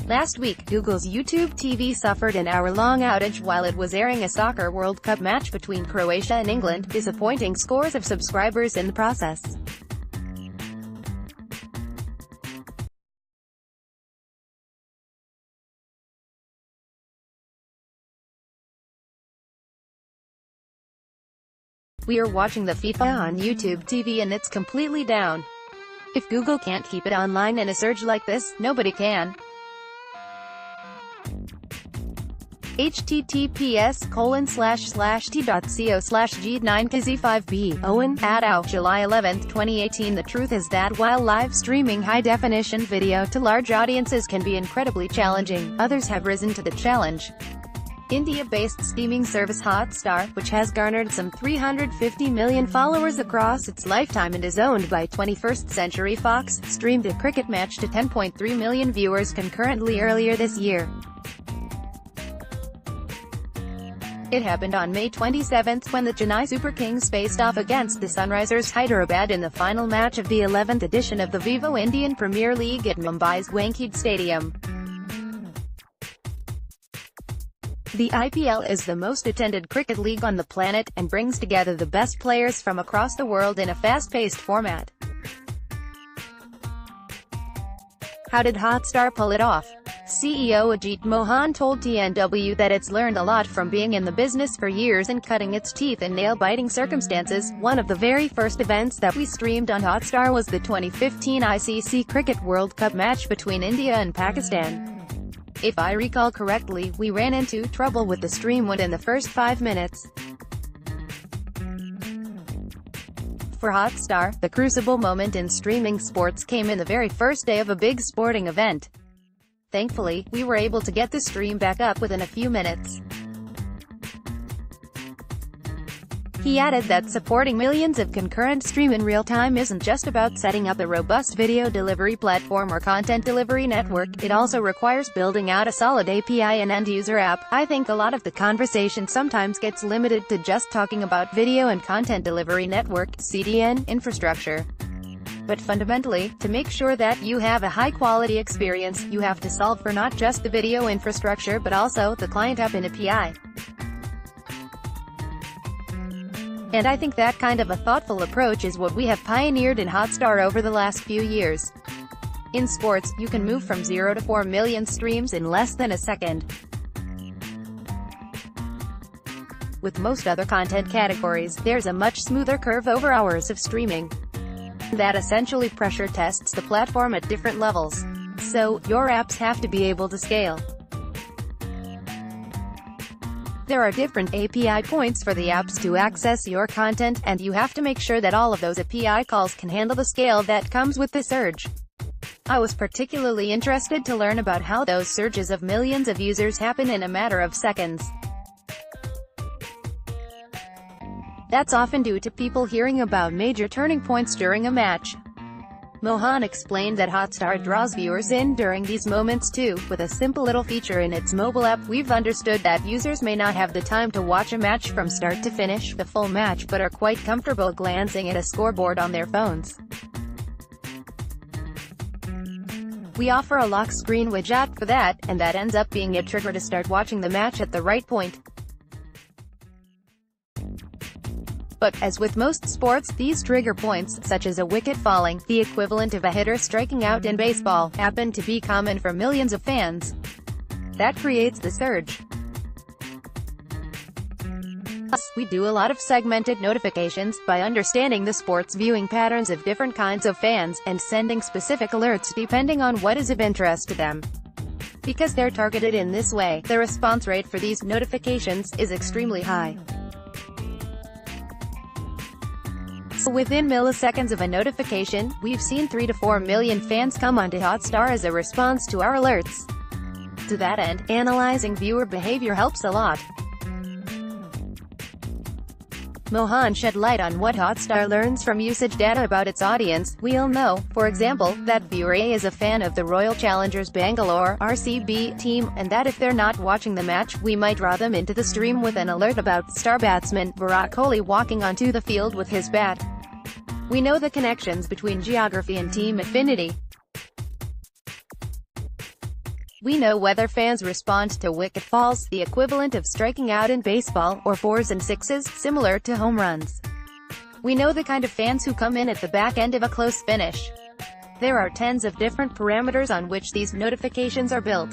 Last week, Google's YouTube TV suffered an hour-long outage while it was airing a soccer World Cup match between Croatia and England, disappointing scores of subscribers in the process. We are watching the FIFA on YouTube TV and it's completely down. If Google can't keep it online in a surge like this, nobody can. https://t.co/g9kz5b Owen, Adow, July 11, 2018. The truth is that while live streaming high-definition video to large audiences can be incredibly challenging, others have risen to the challenge. India-based streaming service Hotstar, which has garnered some 350 million followers across its lifetime and is owned by 21st Century Fox, streamed a cricket match to 10.3 million viewers concurrently earlier this year. It happened on May 27 when the Chennai Super Kings faced off against the Sunrisers Hyderabad in the final match of the 11th edition of the Vivo Indian Premier League at Mumbai's Wankhede Stadium. The IPL is the most attended cricket league on the planet, and brings together the best players from across the world in a fast-paced format. How did Hotstar pull it off? CEO Ajit Mohan told TNW that it's learned a lot from being in the business for years and cutting its teeth in nail-biting circumstances. One of the very first events that we streamed on Hotstar was the 2015 ICC Cricket World Cup match between India and Pakistan. If I recall correctly, we ran into trouble with the stream within the first 5 minutes. For Hotstar, the crucible moment in streaming sports came in the very first day of a big sporting event. Thankfully, we were able to get the stream back up within a few minutes. He added that supporting millions of concurrent stream in real time isn't just about setting up a robust video delivery platform or content delivery network, it also requires building out a solid API and end-user app. I think a lot of the conversation sometimes gets limited to just talking about video and content delivery network (CDN) infrastructure. But fundamentally, to make sure that you have a high-quality experience, you have to solve for not just the video infrastructure but also the client app and API. And I think that kind of a thoughtful approach is what we have pioneered in Hotstar over the last few years. In sports, you can move from 0 to 4 million streams in less than a second. With most other content categories, there's a much smoother curve over hours of streaming. That essentially pressure tests the platform at different levels. So, your apps have to be able to scale. There are different API points for the apps to access your content, and you have to make sure that all of those API calls can handle the scale that comes with the surge. I was particularly interested to learn about how those surges of millions of users happen in a matter of seconds. That's often due to people hearing about major turning points during a match. Mohan explained that Hotstar draws viewers in during these moments too. With a simple little feature in its mobile app, we've understood that users may not have the time to watch a match from start to finish, the full match, but are quite comfortable glancing at a scoreboard on their phones. We offer a lock screen widget for that, and that ends up being a trigger to start watching the match at the right point. But, as with most sports, these trigger points, such as a wicket falling, the equivalent of a hitter striking out in baseball, happen to be common for millions of fans. That creates the surge. Plus, we do a lot of segmented notifications, by understanding the sport's viewing patterns of different kinds of fans, and sending specific alerts depending on what is of interest to them. Because they're targeted in this way, the response rate for these notifications is extremely high. So within milliseconds of a notification, we've seen 3 to 4 million fans come onto Hotstar as a response to our alerts. To that end, analyzing viewer behavior helps a lot. Mohan shed light on what Hotstar learns from usage data about its audience. We'll know, for example, that viewer A is a fan of the Royal Challengers Bangalore (RCB) team, and that if they're not watching the match, we might draw them into the stream with an alert about star batsman Virat Kohli walking onto the field with his bat. We know the connections between geography and team affinity. We know whether fans respond to wicket falls, the equivalent of striking out in baseball, or fours and sixes, similar to home runs. We know the kind of fans who come in at the back end of a close finish. There are tens of different parameters on which these notifications are built.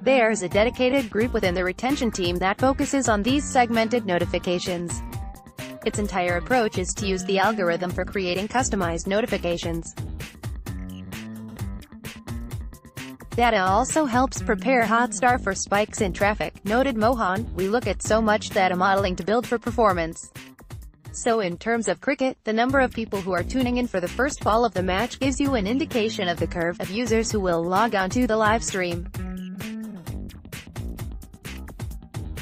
There's a dedicated group within the retention team that focuses on these segmented notifications. Its entire approach is to use the algorithm for creating customized notifications. Data also helps prepare Hotstar for spikes in traffic, noted Mohan. We look at so much data modeling to build for performance. So in terms of cricket, the number of people who are tuning in for the first ball of the match gives you an indication of the curve of users who will log on to the live stream.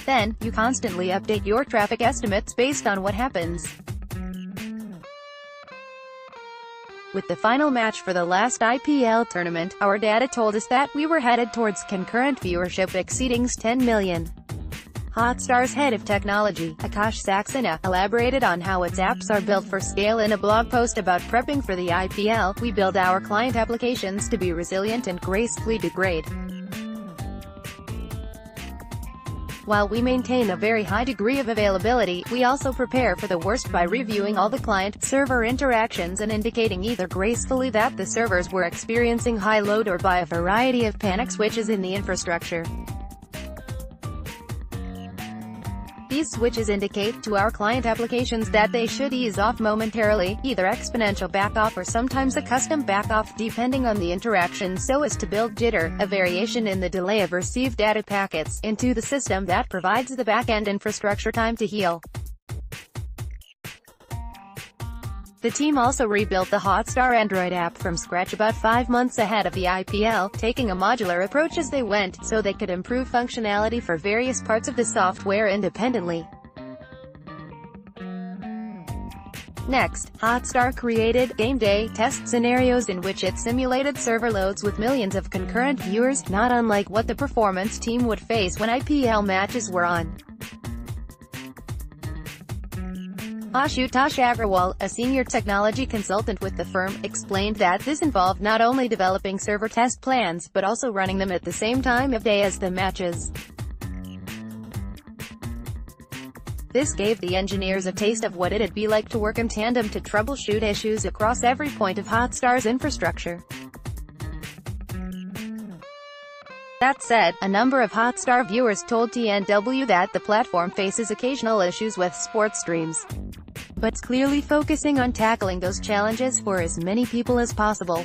Then, you constantly update your traffic estimates based on what happens. With the final match for the last IPL tournament, our data told us that we were headed towards concurrent viewership exceeding 10 million. Hotstar's head of technology, Akash Saxena, elaborated on how its apps are built for scale in a blog post about prepping for the IPL. We build our client applications to be resilient and gracefully degrade. While we maintain a very high degree of availability, we also prepare for the worst by reviewing all the client-server interactions and indicating either gracefully that the servers were experiencing high load or by a variety of panic switches in the infrastructure. These switches indicate to our client applications that they should ease off momentarily, either exponential backoff or sometimes a custom backoff depending on the interaction, so as to build jitter, a variation in the delay of received data packets, into the system that provides the back-end infrastructure time to heal. The team also rebuilt the Hotstar Android app from scratch about 5 months ahead of the IPL, taking a modular approach as they went, so they could improve functionality for various parts of the software independently. Next, Hotstar created game day test scenarios in which it simulated server loads with millions of concurrent viewers, not unlike what the performance team would face when IPL matches were on. Ashutosh Agrawal, a senior technology consultant with the firm, explained that this involved not only developing server test plans, but also running them at the same time of day as the matches. This gave the engineers a taste of what it'd be like to work in tandem to troubleshoot issues across every point of Hotstar's infrastructure. That said, a number of Hotstar viewers told TNW that the platform faces occasional issues with sports streams, but's clearly focusing on tackling those challenges for as many people as possible.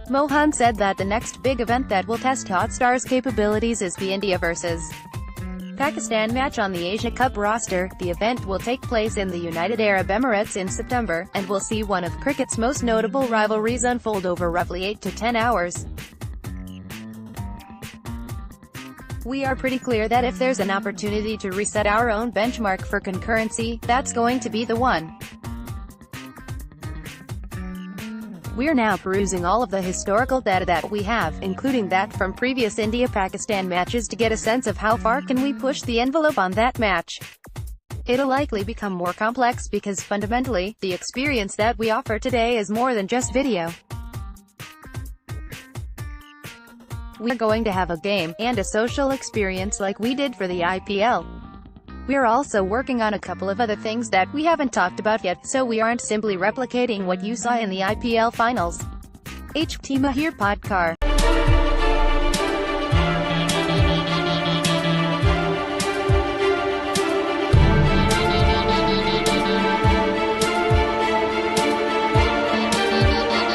Mohan said that the next big event that will test Hotstar's capabilities is the India vs. Pakistan match on the Asia Cup roster. The event will take place in the United Arab Emirates in September, and will see one of cricket's most notable rivalries unfold over roughly 8 to 10 hours. We are pretty clear that if there's an opportunity to reset our own benchmark for concurrency, that's going to be the one. We're now perusing all of the historical data that we have, including that from previous India-Pakistan matches, to get a sense of how far can we push the envelope on that match. It'll likely become more complex because fundamentally, the experience that we offer today is more than just video. We're going to have a game, and a social experience like we did for the IPL. We're also working on a couple of other things that we haven't talked about yet, so we aren't simply replicating what you saw in the IPL finals. HT Mahir Podkar.